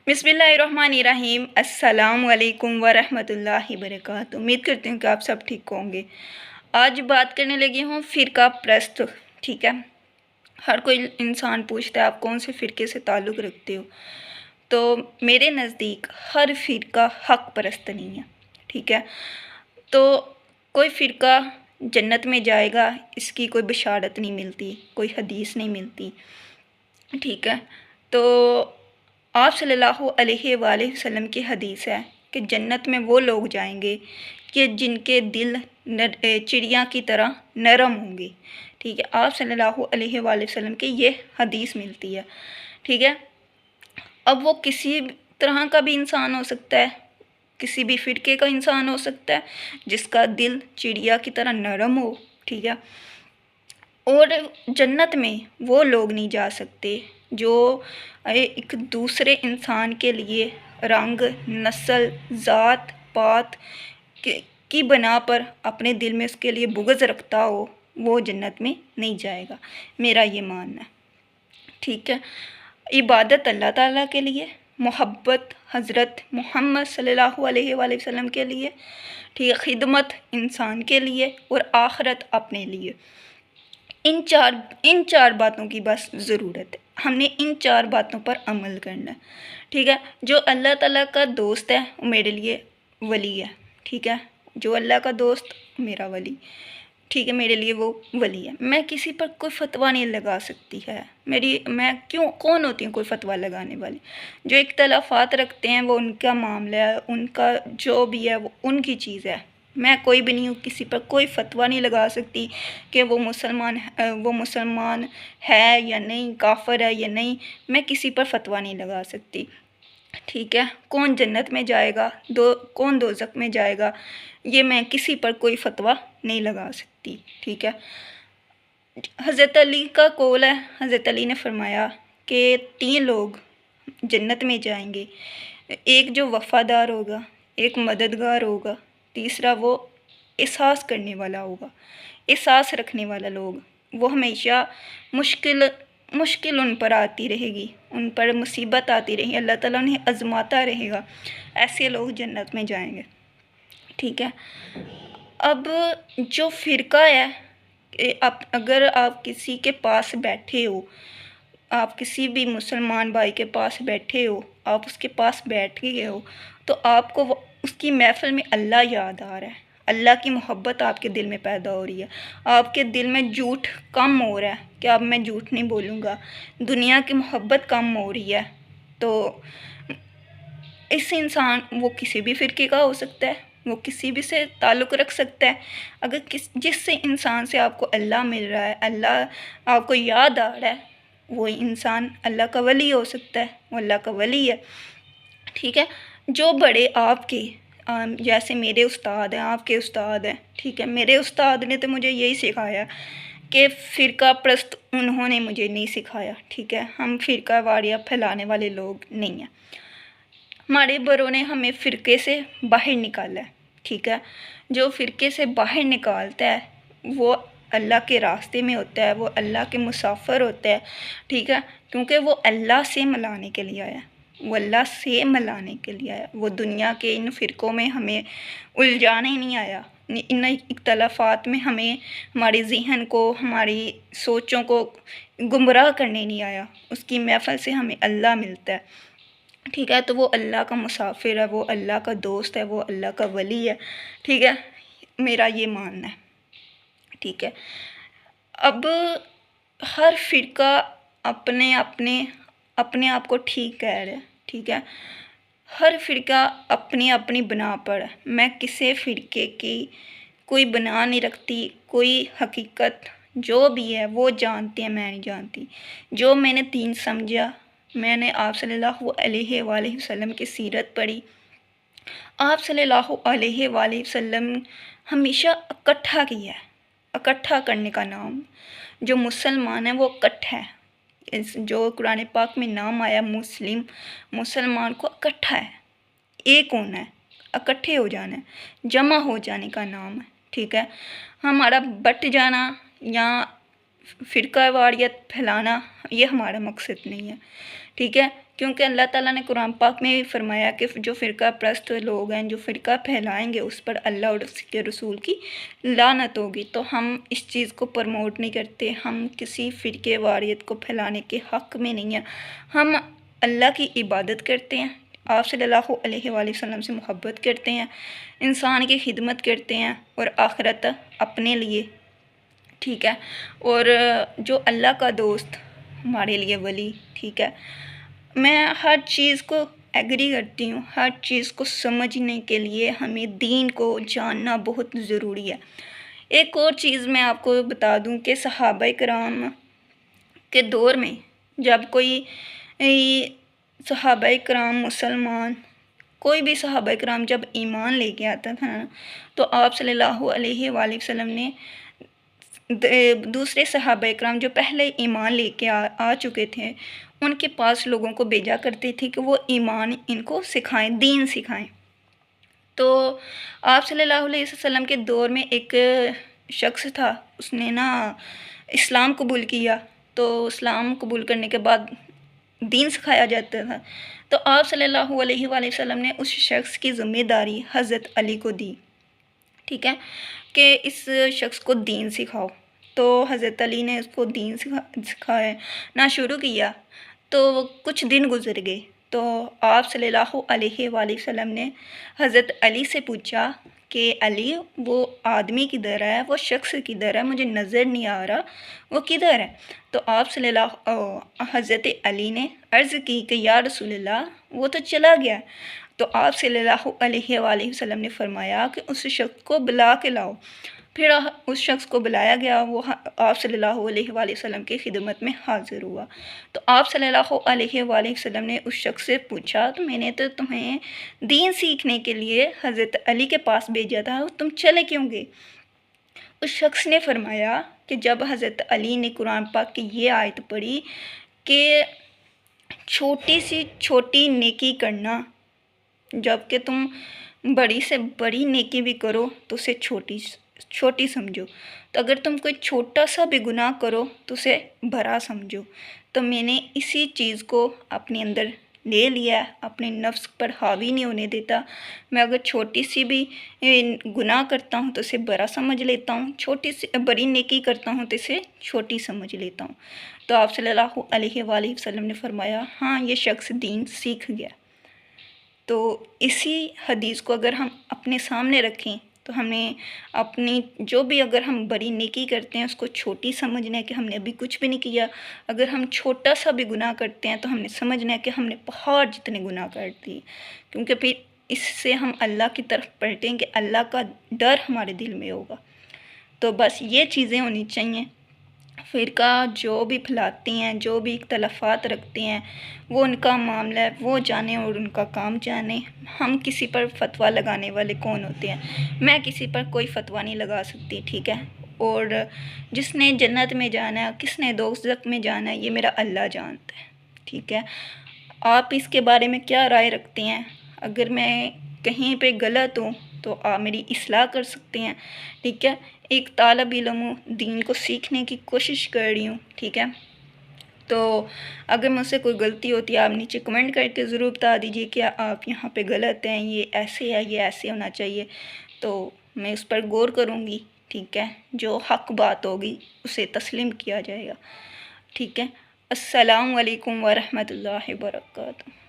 बिस्मिल्लाहिर्रहमानिर्रहीम। अस्सलाम वालेकुम वरहमतुल्लाहि वबरकातुहू। उम्मीद करती हूँ कि आप सब ठीक होंगे। आज बात करने लगी हूँ फ़िरका प्रस्त। ठीक है, हर कोई इंसान पूछता है आप कौन से फ़िरके से ताल्लुक़ रखते हो। तो मेरे नज़दीक हर फ़िरका हक़ परस्त नहीं है। ठीक है, तो कोई फ़िरका जन्नत में जाएगा इसकी कोई बशारत नहीं मिलती, कोई हदीस नहीं मिलती। ठीक है, तो आप सल्लल्लाहु अलैहि वसल्लम की हदीस है कि जन्नत में वो लोग जाएंगे कि जिनके दिल चिड़िया की तरह नरम होंगे। ठीक है, आप सल्लल्लाहु अलैहि वसल्लम की ये हदीस मिलती है। ठीक है, अब वो किसी तरह का भी इंसान हो सकता है, किसी भी फ़िरके का इंसान हो सकता है जिसका दिल चिड़िया की तरह नरम हो। ठीक है, और जन्नत में वो लोग नहीं जा सकते जो एक दूसरे इंसान के लिए रंग, नस्ल, ज़ात पात की बना पर अपने दिल में उसके लिए बुग़्ज़ रखता हो, वो जन्नत में नहीं जाएगा। मेरा ये मानना है। ठीक है, इबादत अल्लाह ताला के लिए, मोहब्बत हज़रत मोहम्मद सल्लल्लाहु अलैहि वसल्लम के लिए, ठीक है, खिदमत इंसान के लिए और आखिरत अपने लिए। इन चार बातों की बस ज़रूरत है। हमने इन चार बातों पर अमल करना है। ठीक है, जो अल्लाह ताला का दोस्त है वो मेरे लिए वली है। ठीक है, जो अल्लाह का दोस्त मेरा वली, ठीक है, मेरे लिए वो वली है। मैं किसी पर कोई फ़तवा नहीं लगा सकती है। मैं कौन होती हूँ कोई फ़तवा लगाने वाली। जो इख्तलाफ़ात रखते हैं वो उनका मामला है, उनका जो भी है वो उनकी चीज़ है। मैं कोई भी नहीं हूँ, किसी पर कोई फ़तवा नहीं लगा सकती कि वो मुसलमान है या नहीं, काफ़िर है या नहीं। मैं किसी पर फ़तवा नहीं लगा सकती। ठीक है, कौन जन्नत में जाएगा, कौन दोज़ख में जाएगा, ये मैं किसी पर कोई फ़तवा नहीं लगा सकती। ठीक है, हज़रत अली का कौल है, हज़रत अली ने फरमाया कि 3 लोग जन्नत में जाएंगे। एक जो वफ़ादार होगा, एक मददगार होगा, तीसरा वो एहसास करने वाला होगा, एहसास रखने वाला लोग। वो हमेशा मुश्किल उन पर आती रहेगी, उन पर मुसीबत आती रहेगी, अल्लाह ताला उन्हें आज़माता रहेगा। ऐसे लोग जन्नत में जाएंगे। ठीक है, अब जो फ़िरका है, अगर आप किसी के पास बैठे हो, आप किसी भी मुसलमान भाई के पास बैठे हो, आप उसके पास बैठ गए हो, तो आपको उसकी महफ़िल में अल्लाह याद आ रहा है, अल्लाह की मोहब्बत आपके दिल में पैदा हो रही है, आपके दिल में झूठ कम हो रहा है कि अब मैं झूठ नहीं बोलूँगा, दुनिया की मोहब्बत कम हो रही है। तो इस इंसान वो किसी भी फ़िरके का हो सकता है, वो किसी भी से ताल्लुक़ रख सकता है। अगर जिससे इंसान से आपको अल्लाह मिल रहा है, अल्लाह आपको याद आ रहा है, वो इंसान अल्लाह का वली हो सकता है, वो अल्लाह का वली है। ठीक है, जो बड़े आपके जैसे मेरे उस्ताद हैं, आपके उस्ताद हैं। ठीक है, मेरे उस्ताद ने तो मुझे यही सिखाया कि फ़िरका प्रस्त उन्होंने मुझे नहीं सिखाया। ठीक है, हम फ़िरका वारियाँ फैलाने वाले लोग नहीं हैं। हमारे बड़ों ने हमें फ़िरके से बाहर निकाला है। ठीक है, जो फ़िरके से बाहर निकालता है वो अल्लाह के रास्ते में होता है, वो अल्लाह के मुसाफ़िर होता है। ठीक है, क्योंकि वो अल्लाह से मिलाने के लिए आया, वो अल्लाह से मिलाने के लिए आया। वो दुनिया के इन फ़िरकों में हमें उलझाने नहीं आया, इन इख्तलाफ़ात में हमें हमारे ज़हन को, हमारी सोचों को गुमराह करने नहीं आया। उसकी महफ़िल से हमें अल्लाह मिलता है। ठीक है, तो वो अल्लाह का मुसाफ़िर है, वो अल्लाह का दोस्त है, वो अल्लाह का वली है। ठीक है, मेरा ये मानना है। ठीक है, अब हर फ़िरका अपने आप को ठीक कह रहा है। ठीक है, हर फ़िरका अपनी अपनी बना पर है। मैं किसी फ़िरके की कोई बना नहीं रखती, कोई हकीकत जो भी है वो जानते हैं, मैं नहीं जानती। जो मैंने दीन समझा, मैंने आप सल्लल्लाहु अलैहि वसल्लम की सीरत पढ़ी। आप सल्लल्लाहु अलैहि वसल्लम हमेशा इकट्ठा किया है, इकट्ठा करने का नाम। जो मुसलमान है वो इकट्ठा है। जो कुरान पाक में नाम आया मुसलमान को इकट्ठा है, एक होना है, इकट्ठे हो जाना है, जमा हो जाने का नाम है। ठीक है, हमारा बट जाना या फ़िरका वारियत फैलाना ये हमारा मकसद नहीं है। ठीक है, کیونکہ اللہ تعالیٰ نے قرآن پاک میں فرمایا کہ جو فرقہ پرست لوگ ہیں، جو فرقہ پھیلائیں گے، اس پر اللہ اور اس کے رسول کی لعنت ہوگی۔ تو ہم اس چیز کو پروموٹ نہیں کرتے، ہم کسی فرقے واریت کو پھیلانے کے حق میں نہیں ہیں۔ ہم اللہ کی عبادت کرتے ہیں، آپ صلی اللہ علیہ وآلہ وسلم سے محبت کرتے ہیں، انسان کی خدمت کرتے ہیں اور آخرت اپنے لیے، ٹھیک ہے، اور جو اللہ کا دوست ہمارے لیے ولی، ٹھیک ہے۔ میں ہر چیز کو ایگری کرتی ہوں، ہر چیز کو سمجھنے کے لیے ہمیں دین کو جاننا بہت ضروری ہے۔ ایک اور چیز میں آپ کو بتا دوں کہ صحابہ کرام کے دور میں جب کوئی صحابہ کرام مسلمان، کوئی بھی صحابہ کرام جب ایمان لے کے آتا تھا تو آپ صلی اللہ علیہ وآلہ وسلم نے دوسرے صحابہ کرام جو پہلے ایمان لے کے آ چکے تھے ان کے پاس لوگوں کو بھیجا کرتے تھے کہ وہ ایمان ان کو سکھائیں، دین سکھائیں۔ تو آپ صلی اللہ علیہ وسلم کے دور میں ایک شخص تھا، اس نے اسلام قبول کیا، تو اسلام قبول کرنے کے بعد دین سکھایا جاتا تھا، تو آپ صلی اللہ علیہ وآلہ وسلم نے اس شخص کی ذمہ داری حضرت علی کو دی، ٹھیک ہے، کہ اس شخص کو دین سکھاؤ۔ تو حضرت علی نے اس کو دین سکھانا شروع کیا، تو کچھ دن گزر گئے تو آپ صلی اللہ علیہ وآلہ وسلم نے حضرت علی سے پوچھا کہ علی وہ آدمی کدھر ہے، وہ شخص کدھر ہے، مجھے نظر نہیں آ رہا، وہ کدھر ہے؟ تو آپ حضرت علی نے عرض کی کہ یا رسول اللہ وہ تو چلا گیا۔ تو آپ صلی اللہ علیہ وآلہ وسلم نے فرمایا کہ اس شخص کو بلا کے لاؤ۔ پھر اس شخص کو بلایا گیا، وہ آپ صلی اللہ علیہ وآلہ وسلم کی خدمت میں حاضر ہوا۔ تو آپ صلی اللہ علیہ وآلہ وسلم نے اس شخص سے پوچھا تو میں نے تو تمہیں دین سیکھنے کے لیے حضرت علی کے پاس بھیجا تھا، تم چلے کیوں گئے؟ اس شخص نے فرمایا کہ جب حضرت علی نے قرآن پاک کی یہ آیت پڑھی کہ چھوٹی سی چھوٹی نیکی کرنا، جب کہ تم بڑی سے بڑی نیکی بھی کرو تو اسے چھوٹی سمجھو، تو اگر تم کوئی چھوٹا سا بھی گناہ کرو تو اسے بڑا سمجھو، تو میں نے اسی چیز کو اپنے اندر لے لیا ہے، اپنے نفس پر حاوی نہیں ہونے دیتا۔ میں اگر چھوٹی سی بھی گناہ کرتا ہوں تو اسے بڑا سمجھ لیتا ہوں، چھوٹی سی بڑی نیکی کرتا ہوں تو اسے چھوٹی سمجھ لیتا ہوں۔ تو آپ صلی اللہ علیہ وآلہ وسلم نے فرمایا ہاں یہ شخص دین سیکھ گیا۔ تو اسی حدیث کو اگر ہم اپنے سامنے رکھیں تو ہمیں اپنی جو بھی اگر ہم بڑی نیکی کرتے ہیں اس کو چھوٹی سمجھنا ہے کہ ہم نے ابھی کچھ بھی نہیں کیا، اگر ہم چھوٹا سا بھی گناہ کرتے ہیں تو ہم نے سمجھنا ہے کہ ہم نے پہاڑ جتنے گناہ کر دیے، کیونکہ پھر اس سے ہم اللہ کی طرف پلٹیں گے، اللہ کا ڈر ہمارے دل میں ہوگا۔ تو بس یہ چیزیں ہونی چاہیے۔ فرقہ جو بھی پھیلاتی ہیں، جو بھی اختلافات رکھتے ہیں، وہ ان کا معاملہ ہے، وہ جانیں اور ان کا کام جانیں۔ ہم کسی پر فتویٰ لگانے والے کون ہوتے ہیں؟ میں کسی پر کوئی فتویٰ نہیں لگا سکتی، ٹھیک ہے، اور جس نے جنت میں جانا ہے، کس نے دوزخ میں جانا ہے، یہ میرا اللہ جانتا ہے، ٹھیک ہے۔ آپ اس کے بارے میں کیا رائے رکھتے ہیں؟ اگر میں کہیں پہ غلط ہوں تو آپ میری اصلاح کر سکتے ہیں، ٹھیک ہے۔ ایک طالب علم ہوں، دین کو سیکھنے کی کوشش کر رہی ہوں، ٹھیک ہے۔ تو اگر مجھ سے کوئی غلطی ہوتی ہے آپ نیچے کمنٹ کر کے ضرور بتا دیجیے کہ آپ یہاں پہ غلط ہیں، یہ ایسے ہے، یہ ایسے ہونا چاہیے، تو میں اس پر غور کروں گی، ٹھیک ہے۔ جو حق بات ہوگی اسے تسلیم کیا جائے گا، ٹھیک ہے۔ السلام علیکم ورحمۃ اللہ وبرکاتہ۔